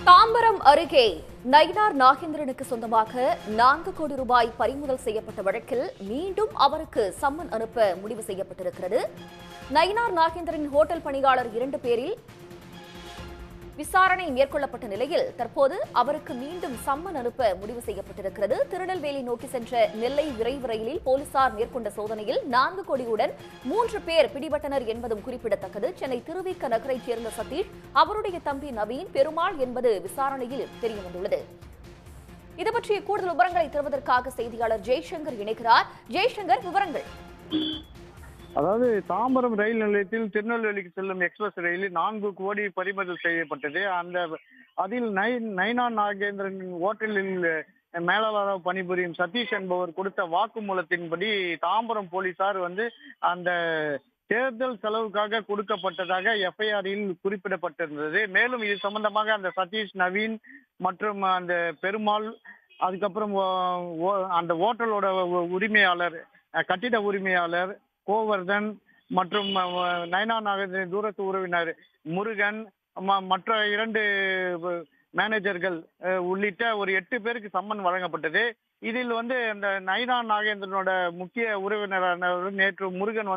தாம்பரம் அருகே நயினார் நாகேந்திரனுக்கு சொந்தமாக 4 கோடி ரூபாய் பறிமுதல் செய்யப்பட்ட வழக்கில் மீண்டும் அவருக்கு சம்மன் அனுப்ப முடிவு செய்யப்பட்டிருக்கிறது. நயினார் நாகேந்திரனின் ஹோட்டல் பணியாளர் 2 பேரில் விசாரணை மேற்கொள்ளப்பட்ட நிலையில் தற்போது அவருக்கு மீண்டும் சம்மன் அனுப்ப முடிவு செய்யப்பட்டிருக்கிறது. திருநெல்வேலி நோக்கி சென்ற நெல்லை விரைவு ரயிலில் போலீசார் மேற்கொண்ட சோதனையில் 4 கோடியுடன் 3 பேர் பிடிபட்டனர் என்பதும் குறிப்பிடத்தக்கது. சென்னை திருவிக நகரைச் சேர்ந்த சதீஷ், அவருடைய தம்பி நவீன், பெருமாள் என்பது விசாரணையில் தெரியவந்துள்ளது. இது பற்றிய கூடுதல் விவரங்களை தருவதற்காக செய்தியாளர் ஜெய்சங்கர் இணைக்கிறார். ஜெய்சங்கர், விவரங்கள். அதாவது தாம்பரம் ரயில் நிலையத்தில் திருநெல்வேலிக்கு செல்லும் எக்ஸ்பிரஸ் ரயிலில் 4 கோடி பறிமுதல் செய்யப்பட்டது. அதில் நயினார் நாகேந்திரன் ஓட்டலில் மேலாளராக பணிபுரியும் சதீஷ் என்பவர் கொடுத்த வாக்குமூலத்தின்படி தாம்பரம் போலீசார் அந்த தேர்தல் செலவுக்காக கொடுக்கப்பட்டதாக எஃப்ஐஆரில் குறிப்பிடப்பட்டிருந்தது. மேலும் இது சம்பந்தமாக அந்த சதீஷ், நவீன் மற்றும் அந்த பெருமாள், அதுக்கப்புறம் அந்த ஓட்டலோட உரிமையாளர், கட்டிட உரிமையாளர் கோவர்தன் மற்றும் நயினார் நாகேந்திரன் தூரத்து உறவினர் முருகன், மற்ற 2 மேனேஜர்கள் உள்ளிட்ட ஒரு 8 பேருக்கு சம்மன் வழங்கப்பட்டது. இதில் இந்த நயினார் நாகேந்திரனோட முக்கிய உறவினரான நேற்று முருகன்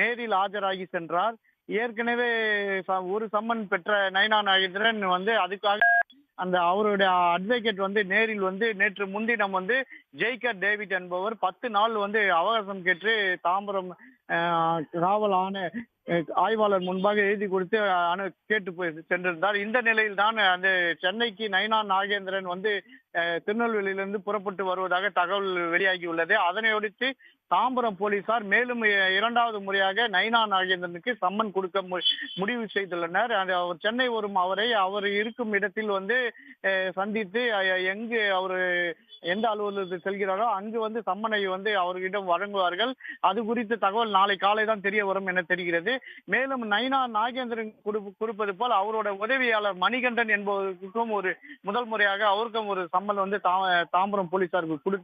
நேரில் ஆஜராகி சென்றார். ஏற்கனவே ஒரு சம்மன் பெற்ற நயினார் நாகேந்திரன் அதுக்காக அவருடைய அட்வொகேட் நேரில் நேற்று முன்தினம் ஜெய்கர் டேவிட் என்பவர் 10 நாள் அவகாசம் கேட்டு தாம்பரம் காவல் ஆய்வாளர் முன்பாக எழுதி கொடுத்து கேட்டு போய் சென்றிருந்தார். இந்த நிலையில் தான் அந்த சென்னைக்கு நயினார் நாகேந்திரன் திருநெல்வேலியிலிருந்து புறப்பட்டு வருவதாக தகவல் வெளியாகியுள்ளது. அதனையடுத்து தாம்பரம் போலீசார் மேலும் 2வது முறையாக நயினார் நாகேந்திரனுக்கு சம்மன் கொடுக்க முடிவு செய்துள்ளனர். அவர் சென்னை வரும் அவர் இருக்கும் இடத்தில் சந்தித்து எங்கு அவர் எந்த அலுவலகத்தில் செல்கிறாரோ அங்கு சம்மனை அவர்களிடம் வழங்குவார்கள். அது குறித்த தகவல் நாளை காலை தான் தெரிய வரும் என தெரிகிறது. மேலும் நயினார் நாகேந்திரன் கொடுப்பது போல் அவரோட உதவியாளர் மணிகண்டன் என்பவருக்கும் ஒரு முதல் முறையாக அவருக்கும் ஒரு சம்மன் தாம்பரம் போலீசாருக்கு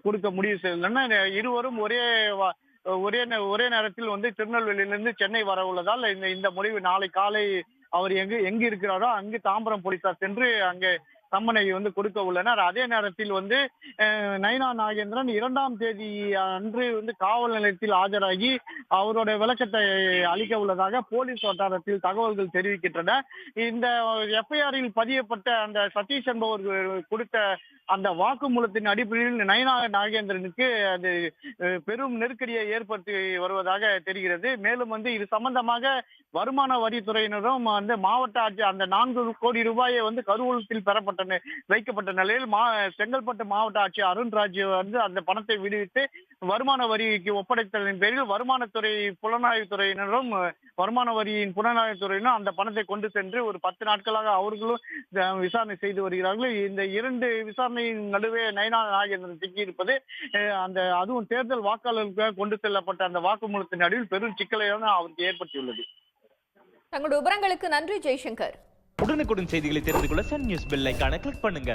கொடுக்க முடிவு செய்துள்ளனர். இருவரும் ஒரே நேரத்தில் திருநெல்வேலியிலிருந்து சென்னை வர உள்ளதால் இந்த முடிவு நாளை காலை அவர் எங்கு இருக்கிறாரோ அங்கு தாம்பரம் போலீசார் சென்று அங்கே சம்மனை கொடுக்க உள்ளனர். அதே நேரத்தில் நயினார் நாகேந்திரன் 2ஆம் தேதி அன்று காவல் நிலையத்தில் ஆஜராகி அவரோட விளக்கத்தை அளிக்க உள்ளதாக போலீஸ் வட்டாரத்தில் தகவல்கள் தெரிவிக்கின்றன. இந்த எஃப்ஐஆரில் பதியப்பட்ட அந்த சதீஷ் என்பவர் கொடுத்த அந்த வாக்குமூலத்தின் அடிப்படையில் நயினார் நாகேந்திரனுக்கு அது பெரும் நெருக்கடியை ஏற்படுத்தி வருவதாக தெரிகிறது. மேலும் இது சம்பந்தமாக வருமான வரித்துறையினரும் மாவட்ட ஆட்சியர் அந்த 4 கோடி ரூபாயை கருவூலத்தில் வைக்கப்பட்ட நிலையில் செங்கல்பட்டு மாவட்ட ஆட்சியர் அருண்ராஜ் அந்த பணத்தை விடுவித்து வருமான வரிக்கு ஒப்படைத்தலின் பேரில் வருமான வரியின் புலனாய்வுத்துறையினரும் அந்த பணத்தை கொண்டு சென்று ஒரு 10 நாட்களாக அவர்களும் விசாரணை செய்து வருகிறார்கள். இந்த 2 விசாரணையின் நடுவே நயினார் நாகேந்திரன் சிக்கியிருப்பது அதுவும் தேர்தல் வாக்காளர்களுக்காக கொண்டு செல்லப்பட்ட அந்த வாக்குமூலத்தின் நடுவில் பெரும் சிக்கலை அவருக்கு ஏற்படுத்தியுள்ளது. தங்களுடைய விவரங்களுக்கு நன்றி ஜெய்சங்கர். உடனுக்குடன் செய்திகளை தெரிந்து கொள்ள சன் நியூஸ் பெல் ஐகானை கிளிக் பண்ணுங்க.